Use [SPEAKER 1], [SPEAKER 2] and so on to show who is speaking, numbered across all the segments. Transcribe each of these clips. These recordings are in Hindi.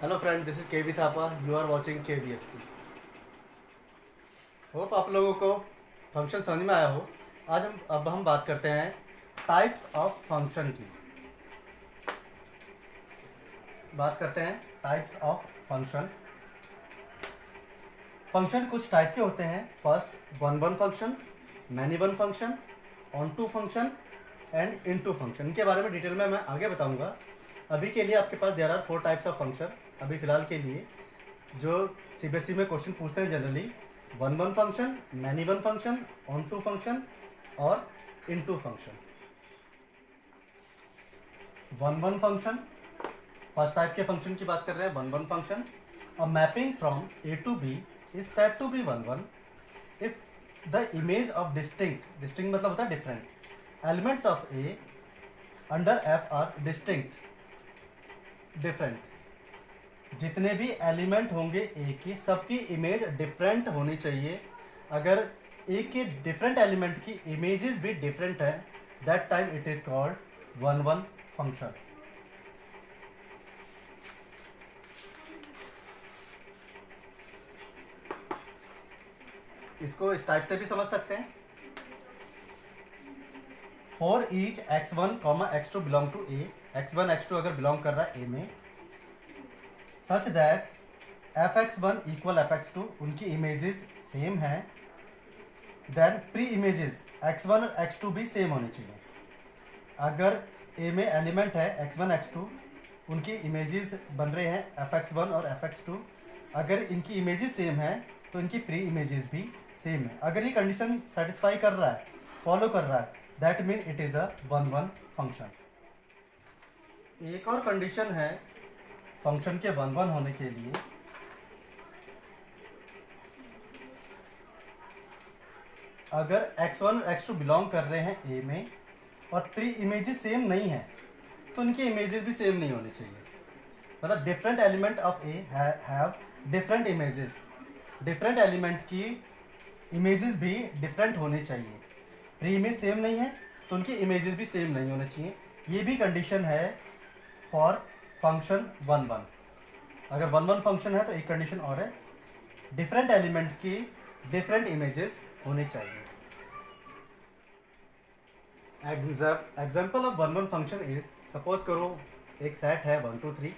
[SPEAKER 1] Hello friend, this is K V Thapa. You are watching K V S T. Hope आप लोगों को फंक्शन समझ में आया हो। अब हम बात करते हैं टाइप्स ऑफ फंक्शन की। बात करते हैं टाइप्स ऑफ फंक्शन। फंक्शन कुछ टाइप के होते हैं। First, one one function, many one function, onto function and into function. इनके बारे में डिटेल में मैं आगे बताऊंगा। अभी के लिए आपके पास there are 4 types of function. अभी फिलहाल के लिए जो सीबीएसई में क्वेश्चन पूछते हैं generally, one one function, many one function, onto function और into function. One one function, first type के फंक्शन की बात कर रहे हैं। One one function, a mapping from A to B is said to be one one if the image of distinct मतलब होता है different, elements of A under F are different. जितने भी एलिमेंट होंगे ए के, सबकी इमेज डिफरेंट होनी चाहिए। अगर ए के डिफरेंट एलिमेंट की इमेजेस भी डिफरेंट है, that time it is called one one function. इसको इस टाइप से भी समझ सकते हैं। For each x one comma x two belong to A, x one x two अगर बिलोंग कर रहा है ए में, such that f x one equal f x two, उनकी इमेजेस सेम है, then pre images x one और एक्स टू भी सेम होनी चाहिए। अगर ए में एलिमेंट है एक्स वन एक्स टू, उनकी इमेजेस बन रहे हैं एफ एक्स वन और एफ एक्स टू, अगर इनकी इमेजेस सेम है तो इनकी प्री इमेजेस भी सेम है। अगर ये कंडीशन सेटिस्फाई कर रहा है, फॉलो कर रहा है, that mean it is a one one function. एक और कंडीशन है फंक्शन के वन वन होने के लिए, अगर x1 और x2 बिलोंग कर रहे हैं ए में और प्री इमेजेस सेम नहीं है तो उनकी इमेजेस भी सेम नहीं होनी चाहिए। मतलब different element of A have different images, different element की इमेजेस भी डिफरेंट होनी चाहिए। प्री इमेज सेम नहीं है तो उनकी इमेजेस भी सेम नहीं होनी चाहिए। ये भी कंडीशन है फॉर फंक्शन वन वन। अगर वन वन फंक्शन है तो एक कंडीशन और है, डिफरेंट एलिमेंट की डिफरेंट इमेजेस होनी चाहिए। Example of one one function is, suppose करो एक सेट है 1 2 3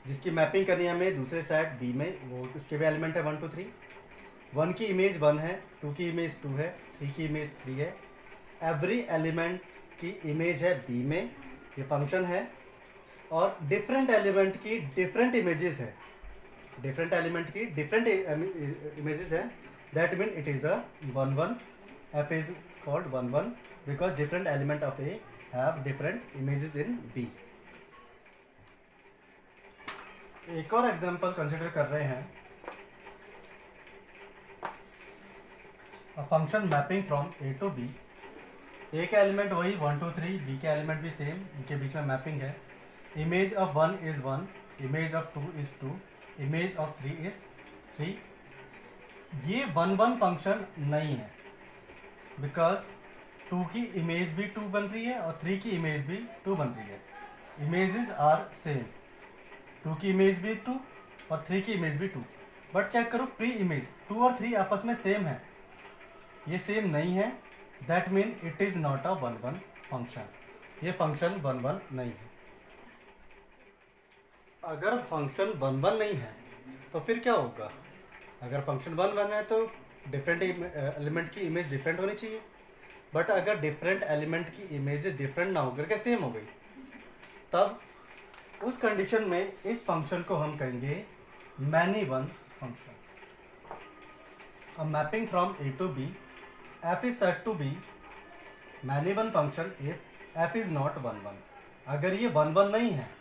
[SPEAKER 1] जिसकी मैपिंग करनी है हमें दूसरे सेट बी में, वो उसके भी एलिमेंट है 1 2 3। 1 की इमेज 1 है, 2 की इमेज 2 है, 3 की इमेज 3 है। एवरी एलिमेंट की इमेज है बी में, ये फंक्शन है। और डिफरेंट एलिमेंट की डिफरेंट इमेजेस है, डिफरेंट एलिमेंट की डिफरेंट इमेजेस है, that mean it is a one one. F is called one one because different element of A have different images in B. एक और एग्जांपल कंसिडर कर रहे हैं, a function mapping from A to B. A का एलिमेंट वही 1 2 3, बी का एलिमेंट भी सेम, इनके बीच में मैपिंग है। Image of 1 is 1, image of 2 is 2, image of 3 is 3। ये वन वन फंक्शन नहीं है बिकॉज 2 की इमेज भी 2 बन रही है और 3 की इमेज भी 2 बन रही है। इमेजेस आर सेम, 2 की इमेज भी 2 और 3 की इमेज भी 2। बट चेक करो प्री इमेज 2 और 3 आपस में सेम है, ये सेम नहीं है, that mean it is not a one one function. ये फंक्शन वन वन नहीं है। अगर फंक्शन वन वन नहीं है तो फिर क्या होगा? अगर फंक्शन वन वन है तो डिफरेंट एलिमेंट की इमेज डिफरेंट होनी चाहिए। बट अगर डिफरेंट एलिमेंट की इमेजेस डिफरेंट ना होकर के सेम हो गई, तब उस कंडीशन में इस फंक्शन को हम कहेंगे many one function. A mapping from A to B, f is said to be many one function if f is not one one. अगर ये वन वन नहीं है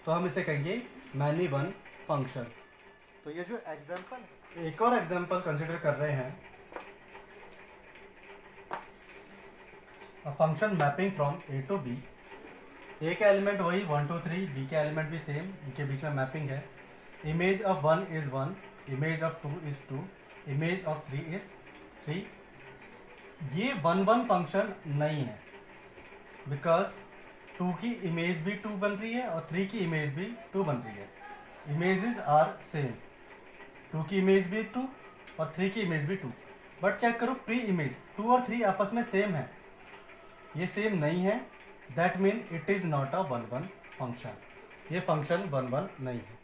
[SPEAKER 1] तो हम इसे कहेंगे मैनी वन फंक्शन। तो ये जो एग्जाम्पल, एक और एग्जाम्पल कंसिडर कर रहे हैं, a function mapping from A to B. A का एलिमेंट वही 1 2 3, बी का एलिमेंट भी सेम, इनके बीच में मैपिंग है। Image of 1 is 1, image of 2 is 2, image of 3 is 3। ये वन वन फंक्शन नहीं है बिकॉज 2 की इमेज भी 2 बन रही है और 3 की इमेज भी 2 बन रही है। इमेजेस आर सेम, 2 की इमेज भी 2 और 3 की इमेज भी 2, बट चेक करो प्री इमेज 2 और 3 आपस में सेम है, ये सेम नहीं है, that mean it is not a one one function, ये फंक्शन वन वन नहीं है।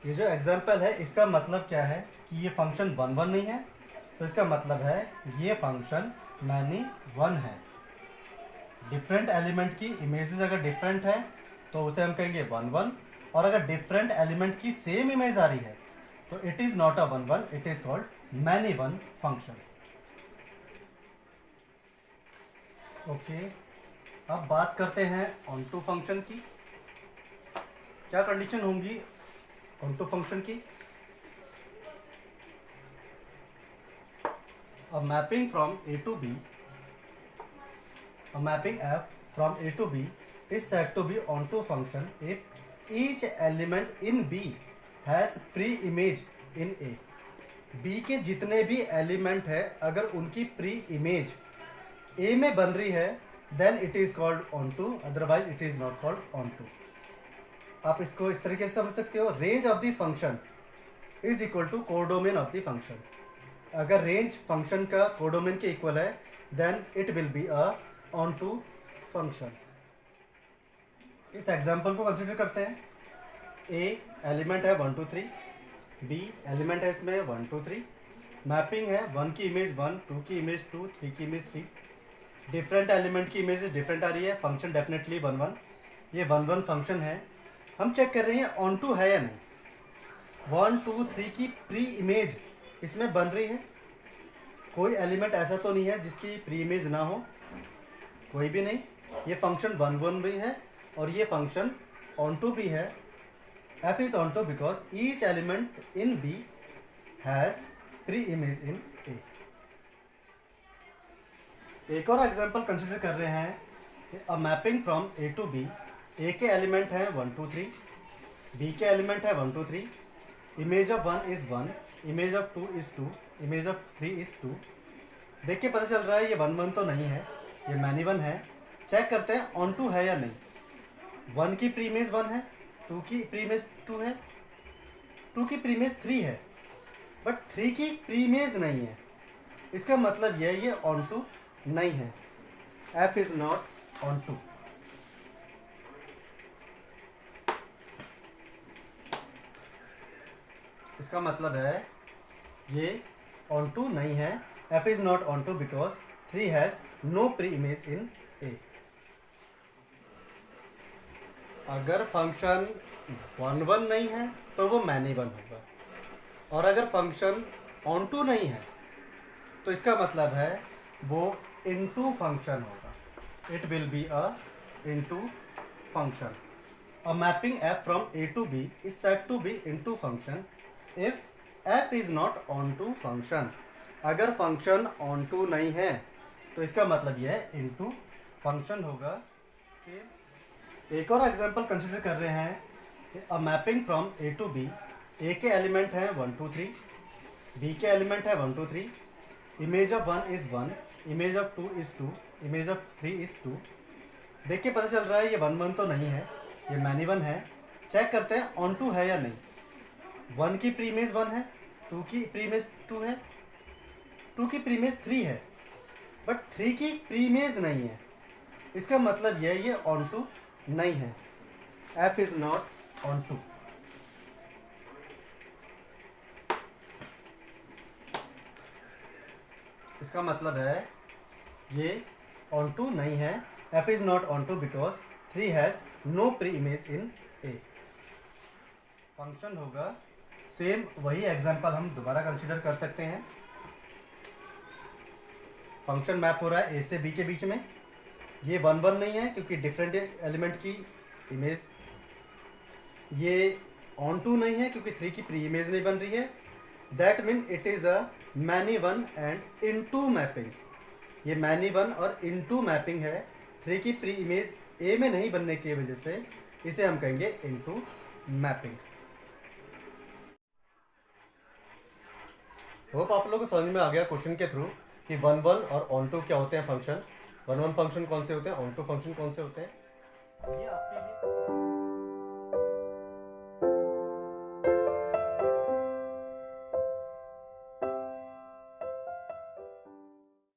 [SPEAKER 1] ये जो एग्जाम्पल है इसका मतलब क्या है कि ये फंक्शन वन वन नहीं है, तो इसका मतलब है ये फंक्शन मैनी वन है। डिफरेंट एलिमेंट की इमेजेस अगर डिफरेंट है तो उसे हम कहेंगे वन वन, और अगर डिफरेंट एलिमेंट की सेम इमेज आ रही है तो it is not a one one, it is called many one function. Okay, अब बात करते हैं ऑन टू फंक्शन की। क्या कंडीशन होंगी ऑन टू फंक्शन की? A mapping from A to B, a mapping f from A to B is said to be onto function if each element in B has pre-image in A. B के जितने भी एलिमेंट है अगर उनकी प्री इमेज A में बन रही है then it is called onto, otherwise it is not called onto। आप इसको इस तरीके से समझ सकते हो, range of the function is equal to codomain of the function. अगर रेंज फंक्शन का कोडोमेन के इक्वल है then it will be a onto function. इस एग्जांपल को कंसिडर करते हैं। ए एलिमेंट है 1 2 3, बी एलिमेंट है इसमें 1 2 3, मैपिंग है 1 की इमेज 1, 2 की इमेज 2, 3 की इमेज 3, डिफरेंट एलिमेंट की इमेज डिफरेंट आ रही है, फंक्शन डेफिनेटली 1 1, ये 1 1 फंक्शन है। हम चेक कर रहे हैं ऑन टू है या नहीं। 1 2 3 की प्री इमेज इसमें बन रही है, कोई एलिमेंट ऐसा तो नहीं है जिसकी प्री इमेज ना हो, कोई भी नहीं। ये फंक्शन 1 1 भी है और ये फंक्शन ऑन टू भी है। f is onto because each element in b has preimage in a। एक और एग्जांपल कंसिडर कर रहे हैं, a mapping from a to b। a के एलिमेंट हैं 1 2 3, b के एलिमेंट है 1 2 3, image of 1 is 1, image of 2 is 2, image of 3 is 2। देख के पता चल रहा है ये 1 1 तो नहीं है, ये मैनी वन है। चेक करते हैं ऑन टू है या नहीं। 1 की प्री इमेज 1 है, 2 की प्री इमेज 2 है, 2 की प्री इमेज 3 है, बट 3 की प्री इमेज नहीं है। इसका मतलब ये ऑन टू नहीं है। f is not onto. इसका मतलब है ये ऑन टू नहीं है। f is not onto because 3 has no preimage in a। अगर फंक्शन 1 1 नहीं है तो वो मैनी वन होगा, और अगर फंक्शन ऑन टू नहीं है तो इसका मतलब है वो इनटू फंक्शन होगा, it will be a into function. A mapping f from a to b is said to be into function if f is not onto function। अगर फंक्शन ऑन टू नहीं है तो इसका मतलब यह है इनटू फंक्शन होगा। सेम एक और एग्जांपल कंसिडर कर रहे हैं, a mapping from a to b। a के एलिमेंट हैं 1 2 3, b के एलिमेंट है 1 2 3, image of 1 is 1, image of 2 is 2, image of 3 is 2। देख के पता चल रहा है ये 1 1 तो नहीं है, ये मैनी वन है। चेक करते हैं ऑन टू है या नहीं। 1 की प्री इमेज 1 है, 2 की प्री इमेज 2 है, 2 की प्री इमेज 3 है, बट 3 की प्री इमेज नहीं है। इसका मतलब ये ऑन टू नहीं है। f is not onto. इसका मतलब है ये ऑन टू नहीं है। f is not onto because 3 has no preimage in a। Function होगा सेम, वही एग्जांपल हम दोबारा कंसीडर कर सकते हैं। फंक्शन मैप हो रहा है a से b के बीच में। ये 1 1 नहीं है क्योंकि डिफरेंट एलिमेंट की इमेज। ये ऑन टू नहीं है क्योंकि 3 की प्री इमेज नहीं बन रही है। That mean it is a many one and into mapping. ये मैनी वन और इनटू मैपिंग है। 3 की प्री इमेज a में नहीं बनने की वजह से इसे हम कहेंगे इनटू मैपिंग। होप आप लोगों को समझ में आ गया क्वेश्चन के थ्रू कि 1 1 और ऑन टू क्या होते हैं फंक्शन, 1 1 फंक्शन कौन से होते हैं, ऑन टू फंक्शन कौन से होते हैं। ये